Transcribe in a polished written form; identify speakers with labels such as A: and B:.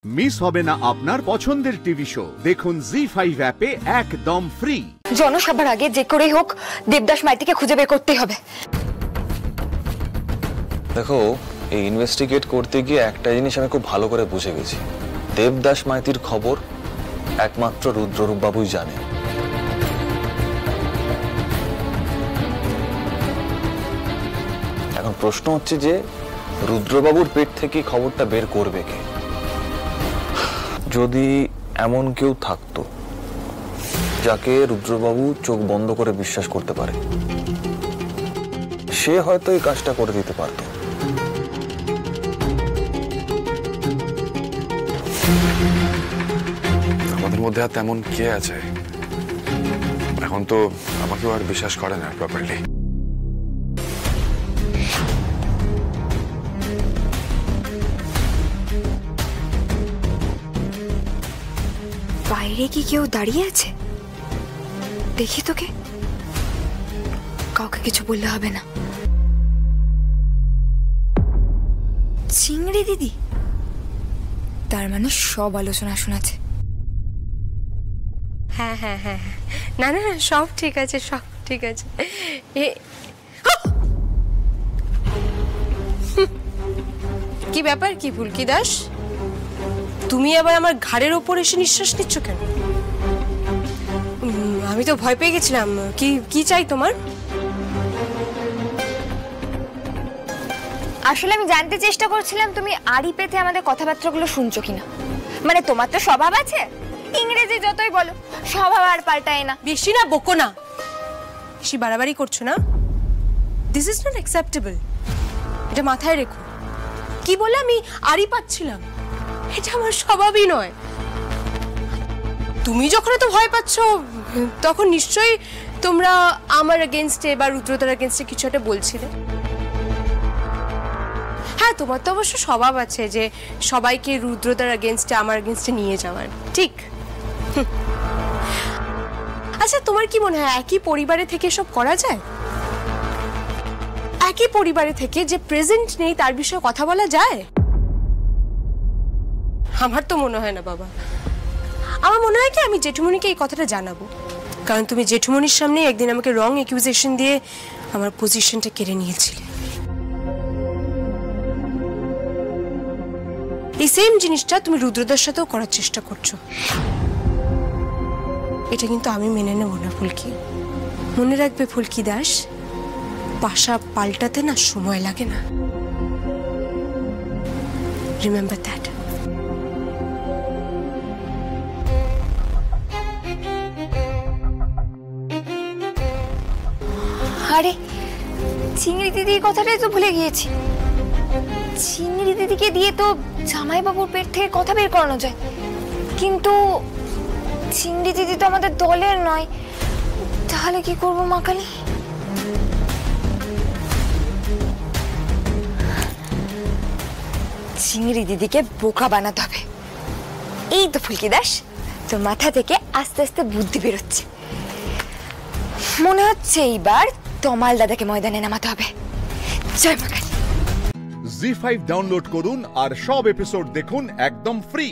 A: Miss হবে না আপনার পছন্দের টিভি শো। দেখুন জি5 অ্যাপে একদম ফ্রি।
B: জনসভার আগে যে করেই হোক দেবদাস মাইতিকে খুঁজে বের করতেই হবে।
C: দেখো, এই ইনভেস্টিগেট করতে গিয়ে একটা জিনিস আমি খুব ভালো করে বুঝে গেছি। দেবদাস মাইতির খবর একমাত্র রুদ্ররূপ বাবুই জানে। এখন প্রশ্ন হচ্ছে যে রুদ্রবাবুর পেট থেকে খবরটা বের করবে কে? যদি এমন কেউ থাকতো যাকে রুদ্রবাবু চোখ বন্ধ করে বিশ্বাস করতে পারে, সে হয়তো এই কাজটা করে দিতে পারত।
D: আমাদের মধ্যে আর তেমন কে আছে? এখন তো আমাকেও আর বিশ্বাস করে না প্রপারলি।
B: বাইরে কি কেউ দাঁড়িয়ে আছে? দেখি তোকে, কাউকে কিছু বললে হবে না। চিংড়ি দিদি, তার মানে সব আলোচনা শোনাচ্ছে।
E: হ্যাঁ হ্যাঁ হ্যাঁ, না না না, সব ঠিক আছে, সব ঠিক আছে। কি ব্যাপার, কি ফুলকি দাস, তুমি আবার আমার ঘাড়ের ওপর এসে নিঃশ্বাস নিচ্ছ কেন? আমি তো ভয় পেয়ে গেছিলাম। কি চাই তোমার?
B: আসলে আমি জানতে চেষ্টা করছিলাম তুমি আড়ি পেতে আমাদের কথাবার্তাগুলো শুনছো কিনা। মানে তোমার তো স্বভাব আছে, ইংরেজি যতই বলো স্বভাব আর পাল্টায় না।
E: বেশি না বকো না, বেশি বাড়াবাড়ি করছো না। দিস ইজ নট অ্যাকসেপ্টেবল, এটা মাথায় রেখো। কি বলে আমি আড়ি পাচ্ছিলাম? এটা আমার স্বভাবই নয়। তুমি যখন এত ভয় পাচ্ছ, তখন নিশ্চয়ই তোমরা আমার এগেইনস্টে বা রুদ্রদার এগেইনস্টে কিছু একটা বলছিলে। হ্যাঁ, তোমার তো অবশ্য স্বভাব আছে যে সবাইকে রুদ্রদার এগেইনস্টে আমার এগেইনস্টে নিয়ে যাওয়ার, ঠিক? আচ্ছা, তোমার কি মনে হয় একই পরিবারে থেকে সব করা যায়? একই পরিবারে থেকে যে প্রেজেন্ট নেই তার বিষয়ে কথা বলা যায়? আমার তো মনে হয় না বাবা। আমার মনে হয় কি আমি জেঠুমনিকে এই কথাটা জানাবো, কারণ তুমি জেঠুমনির সামনে একদিন আমাকে রং অ্যাকিউজেশন দিয়ে আমার পজিশনটা কেড়ে নিয়েছিলে। এই সেম জিনিসটা তুমি রুদ্রদার সাথেও করার চেষ্টা করছো। এটা কিন্তু আমি মেনে নেব না ফুলকি। মনে রাখবে ফুলকি দাস, পাশা পাল্টাতে না সময় লাগে না। Remember that.
B: আরে চিংড়ি দিদির কথাটাই তো ভুলে গিয়েছি। চিংড়ি দিদিকে দিয়ে তো জামাইবাবুর পেট থেকে কথা বের করানো যায়, কিন্তু চিংড়ি দিদি তো আমাদের দলের নয়। তাহলে কি করবো মা কালী? চিংড়ি দিদিকে বোকা বানাতে হবে। এই তো ফুলকি দাস, তোর মাথা থেকে আস্তে আস্তে বুদ্ধি বেরোচ্ছে। মনে হচ্ছে এইবার তমাল দাদাকে ময়দানে নামাতে হবে। জয় মা কালী।
A: জি5 ডাউনলোড করুন আর সব এপিসোড দেখুন একদম ফ্রি।